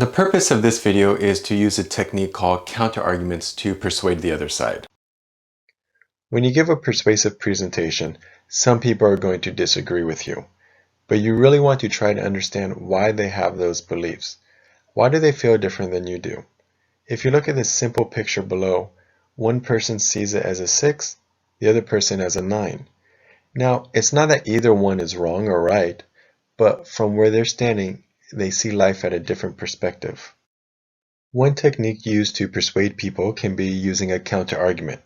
The purpose of this video is to use a technique called counterarguments to persuade the other side. When you give a persuasive presentation, some people are going to disagree with you, but you really want to try to understand why they have those beliefs. Why do they feel different than you do? If you look at this simple picture below, one person sees it as a 6, the other person as a 9. Now, it's not that either one is wrong or right, but from where they're standing, they see life at a different perspective. One technique used to persuade people can be using a counterargument.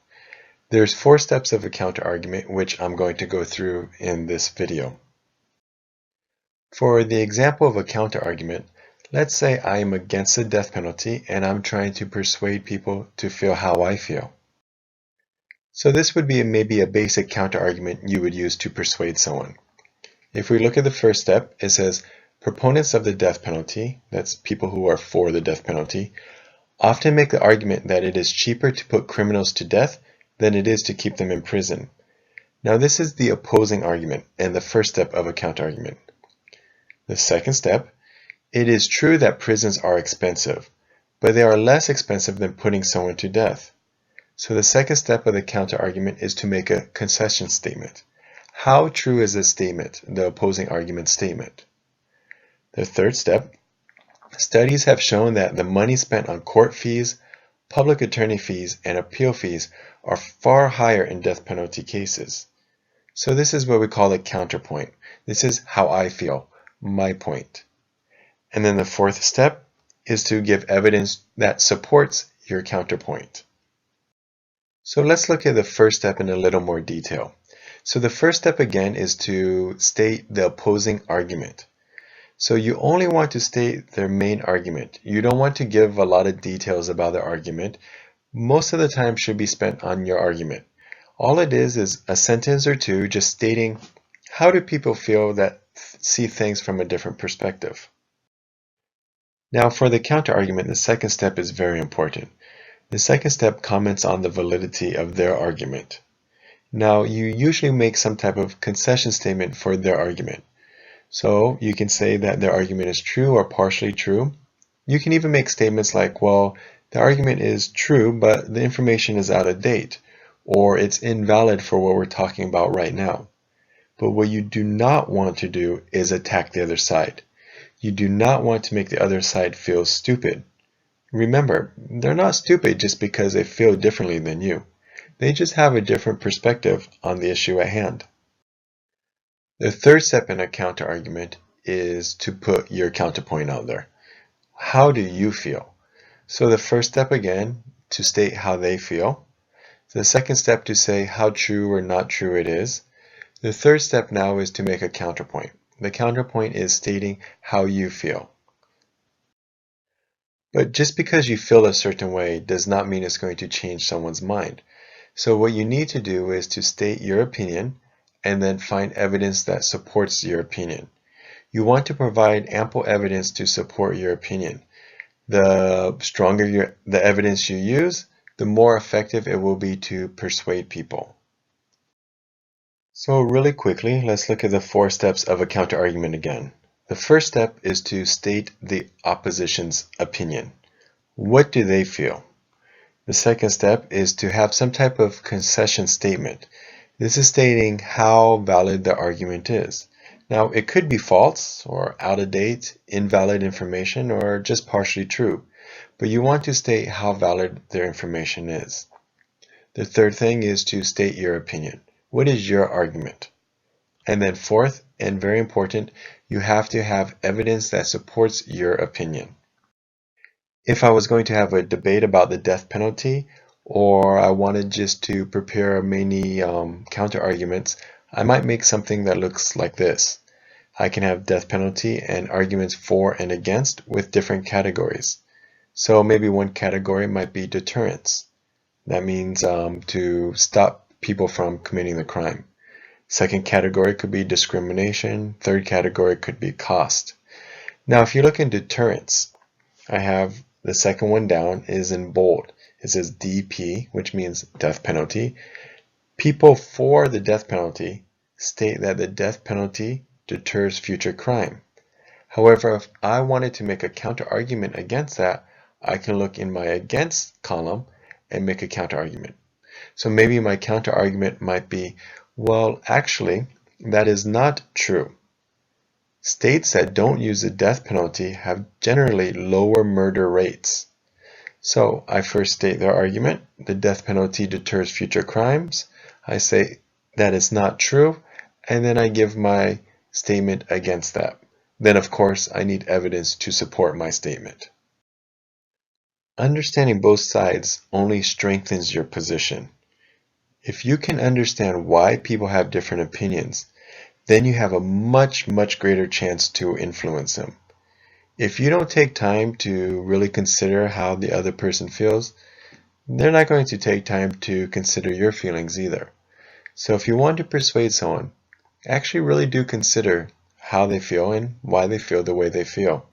There's 4 steps of a counterargument, which I'm going to go through in this video. For the example of a counterargument, let's say I am against the death penalty and I'm trying to persuade people to feel how I feel. So this would be maybe a basic counterargument you would use to persuade someone. If we look at the first step, it says, proponents of the death penalty, that's people who are for the death penalty, often make the argument that it is cheaper to put criminals to death than it is to keep them in prison. Now this is the opposing argument and the first step of a counterargument. The second step, it is true that prisons are expensive, but they are less expensive than putting someone to death. So the second step of the counterargument is to make a concession statement. How true is this statement, the opposing argument statement? The third step, studies have shown that the money spent on court fees, public attorney fees, and appeal fees are far higher in death penalty cases. So this is what we call a counterpoint. This is how I feel, my point. And then the fourth step is to give evidence that supports your counterpoint. So let's look at the first step in a little more detail. So the first step again is to state the opposing argument. So you only want to state their main argument. You don't want to give a lot of details about the argument. Most of the time should be spent on your argument. All it is a sentence or two just stating how do people feel that see things from a different perspective. Now for the counterargument, the second step is very important. The second step comments on the validity of their argument. Now you usually make some type of concession statement for their argument. So you can say that their argument is true or partially true. You can even make statements like, well, the argument is true, but the information is out of date, or it's invalid for what we're talking about right now. But what you do not want to do is attack the other side. You do not want to make the other side feel stupid. Remember, they're not stupid just because they feel differently than you. They just have a different perspective on the issue at hand. The third step in a counterargument is to put your counterpoint out there. How do you feel? So the first step again, to state how they feel. The second step to say how true or not true it is. The third step now is to make a counterpoint. The counterpoint is stating how you feel. But just because you feel a certain way does not mean it's going to change someone's mind. So what you need to do is to state your opinion and then find evidence that supports your opinion. You want to provide ample evidence to support your opinion. The stronger the evidence you use, the more effective it will be to persuade people. So really quickly, let's look at the 4 steps of a counterargument again. The first step is to state the opposition's opinion. What do they feel? The second step is to have some type of concession statement. This is stating how valid the argument is. Now, it could be false or out of date, invalid information, or just partially true, but you want to state how valid their information is. The third thing is to state your opinion. What is your argument? And then fourth, and very important, you have to have evidence that supports your opinion. If I was going to have a debate about the death penalty, or I wanted just to prepare many counter-arguments, I might make something that looks like this. I can have death penalty and arguments for and against with different categories. So maybe one category might be deterrence. That means to stop people from committing the crime. Second category could be discrimination. Third category could be cost. Now if you look in deterrence, I have the second one down is in bold. It says DP, which means death penalty. People for the death penalty state that the death penalty deters future crime. However, if I wanted to make a counter argument against that, I can look in my against column and make a counter argument. So maybe my counter argument might be, well, actually, that is not true. States that don't use the death penalty have generally lower murder rates. So I first state their argument, the death penalty deters future crimes. I say that is not true, and then I give my statement against that. Then of course I need evidence to support my statement. Understanding both sides only strengthens your position. If you can understand why people have different opinions, then you have a much greater chance to influence them. If you don't take time to really consider how the other person feels, they're not going to take time to consider your feelings either. So if you want to persuade someone, actually really do consider how they feel and why they feel the way they feel.